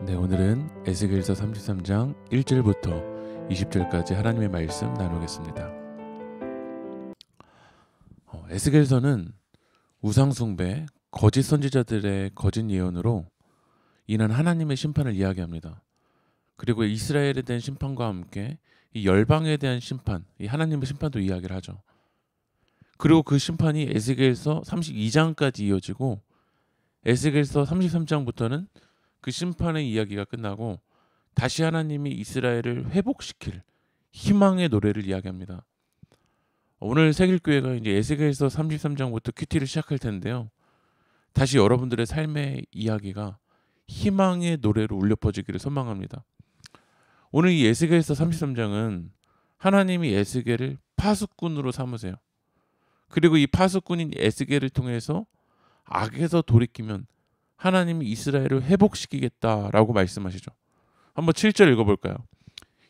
네, 오늘은 에스겔서 33장 1절부터 20절까지 하나님의 말씀 나누겠습니다. 에스겔서는 우상 숭배, 거짓 선지자들의 거짓 예언으로 인한 하나님의 심판을 이야기합니다. 그리고 이스라엘에 대한 심판과 함께 이 열방에 대한 심판, 이 하나님의 심판도 이야기를 하죠. 그리고 그 심판이 에스겔서 32장까지 이어지고 에스겔서 33장부터는 그 심판의 이야기가 끝나고 다시 하나님이 이스라엘을 회복시킬 희망의 노래를 이야기합니다. 오늘 새길교회가 이제 에스겔서 33장부터 큐티를 시작할 텐데요. 다시 여러분들의 삶의 이야기가 희망의 노래로 울려 퍼지기를 소망합니다. 오늘 이 에스겔서 33장은 하나님이 에스겔을 파수꾼으로 삼으세요. 그리고 이 파수꾼인 에스겔을 통해서 악에서 돌이키면 하나님이 이스라엘을 회복시키겠다라고 말씀하시죠. 한번 7절 읽어볼까요?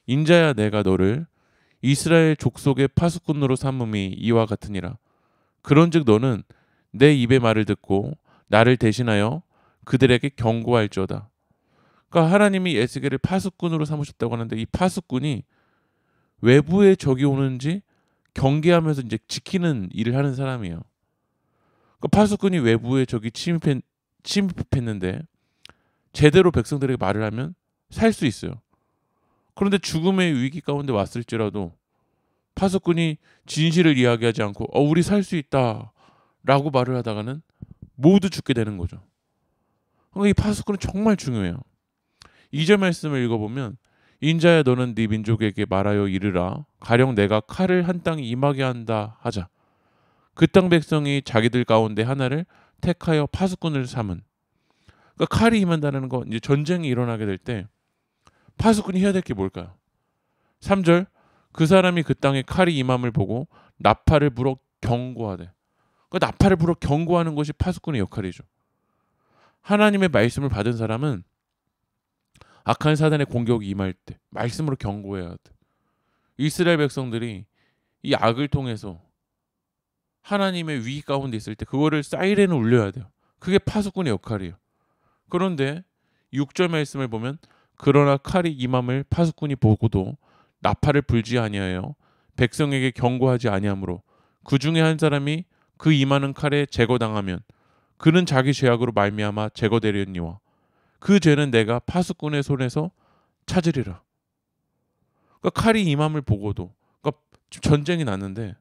인자야 내가 너를 이스라엘 족속의 파수꾼으로 삼음이 이와 같으니라. 그런즉 너는 내 입의 말을 듣고 나를 대신하여 그들에게 경고할지어다. 그러니까 하나님이 에스겔을 파수꾼으로 삼으셨다고 하는데 이 파수꾼이 외부에 적이 오는지 경계하면서 이제 지키는 일을 하는 사람이에요. 그러니까 파수꾼이 외부에 적이 침입했는데 제대로 백성들에게 말을 하면 살 수 있어요. 그런데 죽음의 위기 가운데 왔을지라도 파수꾼이 진실을 이야기하지 않고 우리 살 수 있다 라고 말을 하다가는 모두 죽게 되는 거죠. 그러니까 이 파수꾼은 정말 중요해요. 2절 말씀을 읽어보면 인자야 너는 네 민족에게 말하여 이르라 가령 내가 칼을 한 땅에 임하게 한다 하자. 그 땅 백성이 자기들 가운데 하나를 택하여 파수꾼을 삼은. 그러니까 칼이 임한다는 건 이제 전쟁이 일어나게 될 때 파수꾼이 해야 될 게 뭘까요? 3절 그 사람이 그 땅에 칼이 임함을 보고 나팔을 불어 경고하되. 그러니까 나팔을 불어 경고하는 것이 파수꾼의 역할이죠. 하나님의 말씀을 받은 사람은 악한 사단의 공격이 임할 때 말씀으로 경고해야 돼. 이스라엘 백성들이 이 악을 통해서 하나님의 위기 가운데 있을 때 그거를 사이렌을 울려야 돼요. 그게 파수꾼의 역할이에요. 그런데 6절 말씀을 보면 그러나 칼이 임함을 파수꾼이 보고도 나팔을 불지 아니하여 백성에게 경고하지 아니하므로 그 중에 한 사람이 그 임하는 칼에 제거당하면 그는 자기 죄악으로 말미암아 제거되려니와 그 죄는 내가 파수꾼의 손에서 찾으리라. 그러니까 칼이 임함을 보고도 그러니까 전쟁이 났는데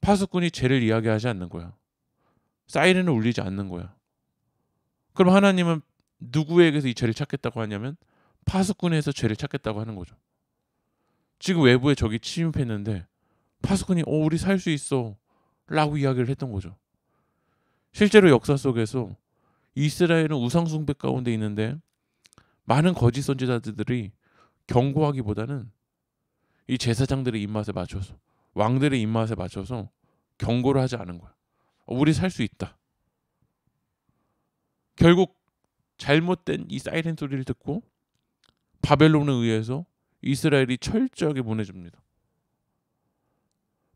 파수꾼이 죄를 이야기하지 않는 거야. 사이렌을 울리지 않는 거야. 그럼 하나님은 누구에게서 이 죄를 찾겠다고 하냐면 파수꾼에서 죄를 찾겠다고 하는 거죠. 지금 외부에 적이 침입했는데 파수꾼이 우리 살 수 있어 라고 이야기를 했던 거죠. 실제로 역사 속에서 이스라엘은 우상 숭배 가운데 있는데 많은 거짓 선지자들이 경고하기보다는 이 제사장들의 입맛에 맞춰서 왕들의 입맛에 맞춰서 경고를 하지 않은 거야. 우리 살 수 있다. 결국 잘못된 이 사이렌 소리를 듣고 바벨론에 의해서 이스라엘이 철저하게 무너집니다.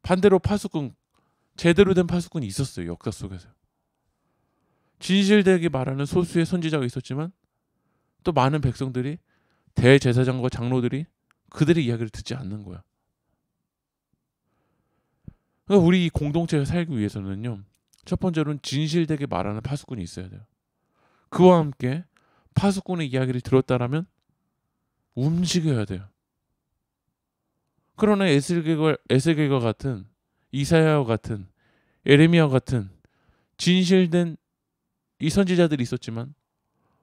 반대로 파수꾼, 제대로 된 파수꾼이 있었어요. 역사 속에서. 진실되게 말하는 소수의 선지자가 있었지만 또 많은 백성들이 대제사장과 장로들이 그들의 이야기를 듣지 않는 거야. 그러니까 우리 이 공동체가 살기 위해서는요. 첫 번째로는 진실되게 말하는 파수꾼이 있어야 돼요. 그와 함께 파수꾼의 이야기를 들었다라면 움직여야 돼요. 그러나 에스겔과 같은 이사야와 같은 에레미야와 같은 진실된 이 선지자들이 있었지만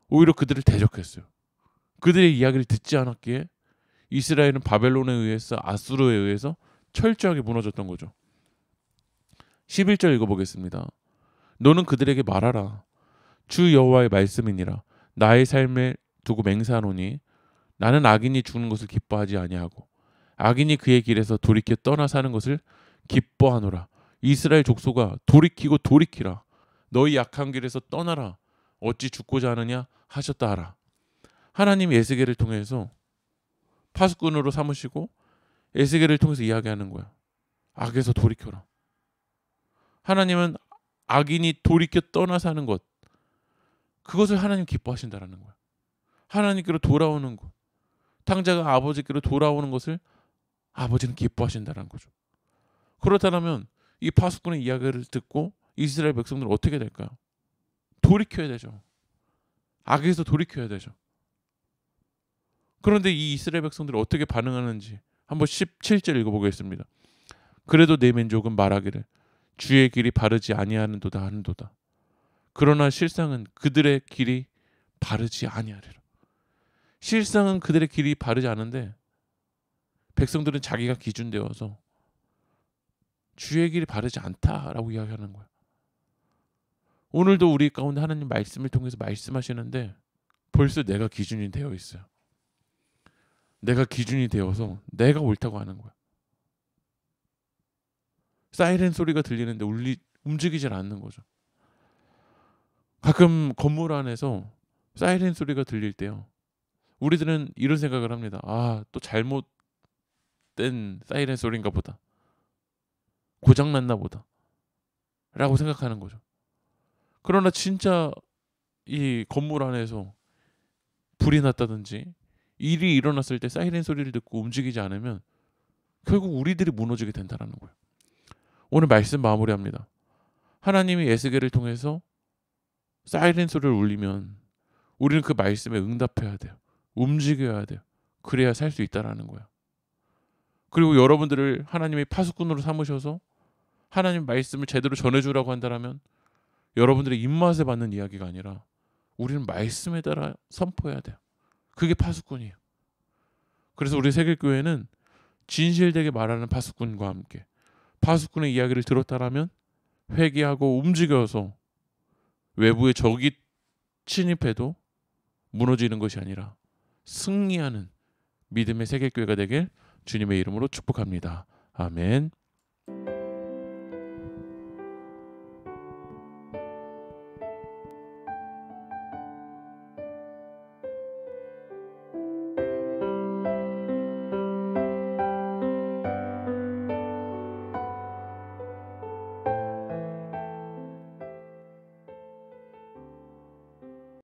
오히려 그들을 대적했어요. 그들의 이야기를 듣지 않았기에 이스라엘은 바벨론에 의해서 아수르에 의해서 철저하게 무너졌던 거죠. 11절 읽어보겠습니다. 너는 그들에게 말하라. 주 여호와의 말씀이니라. 나의 삶을 두고 맹세하노니 나는 악인이 죽는 것을 기뻐하지 아니하고 악인이 그의 길에서 돌이켜 떠나 사는 것을 기뻐하노라. 이스라엘 족속아 돌이키고 돌이키라. 너희 약한 길에서 떠나라. 어찌 죽고자 하느냐 하셨다 하라. 하나님이 에스겔을 통해서 파수꾼으로 삼으시고 에스겔을 통해서 이야기하는 거야. 악에서 돌이켜라. 하나님은 악인이 돌이켜 떠나 사는 것, 그것을 하나님 기뻐하신다라는 거야. 하나님께로 돌아오는 것, 탕자가 아버지께로 돌아오는 것을 아버지는 기뻐하신다는 거죠. 그렇다면 이 파수꾼의 이야기를 듣고 이스라엘 백성들은 어떻게 될까요? 돌이켜야 되죠. 악에서 돌이켜야 되죠. 그런데 이 이스라엘 백성들이 어떻게 반응하는지 한번 17절 읽어보겠습니다. 그래도 내 민족은 말하기를 주의 길이 바르지 아니하는도다 하는도다. 그러나 실상은 그들의 길이 바르지 아니하리라. 실상은 그들의 길이 바르지 않은데 백성들은 자기가 기준 되어서 주의 길이 바르지 않다라고 이야기하는 거야. 오늘도 우리 가운데 하나님 말씀을 통해서 말씀하시는데 벌써 내가 기준이 되어 있어요. 내가 기준이 되어서 내가 옳다고 하는 거야. 사이렌 소리가 들리는데 움직이질 않는 거죠. 가끔 건물 안에서 사이렌 소리가 들릴 때요, 우리들은 이런 생각을 합니다. 아, 또 잘못된 사이렌 소리인가 보다. 고장났나 보다. 라고 생각하는 거죠. 그러나 진짜 이 건물 안에서 불이 났다든지 일이 일어났을 때 사이렌 소리를 듣고 움직이지 않으면 결국 우리들이 무너지게 된다는 거예요. 오늘 말씀 마무리합니다. 하나님이 에스겔을 통해서 사이렌 소리를 울리면 우리는 그 말씀에 응답해야 돼요. 움직여야 돼요. 그래야 살 수 있다라는 거야. 그리고 여러분들을 하나님의 파수꾼으로 삼으셔서 하나님 말씀을 제대로 전해주라고 한다면 여러분들의 입맛에 맞는 이야기가 아니라 우리는 말씀에 따라 선포해야 돼요. 그게 파수꾼이에요. 그래서 우리 세계교회는 진실되게 말하는 파수꾼과 함께 파수꾼의 이야기를 들었다라면 회개하고 움직여서 외부의 적이 침입해도 무너지는 것이 아니라 승리하는 믿음의 세계교회가 되길 주님의 이름으로 축복합니다. 아멘.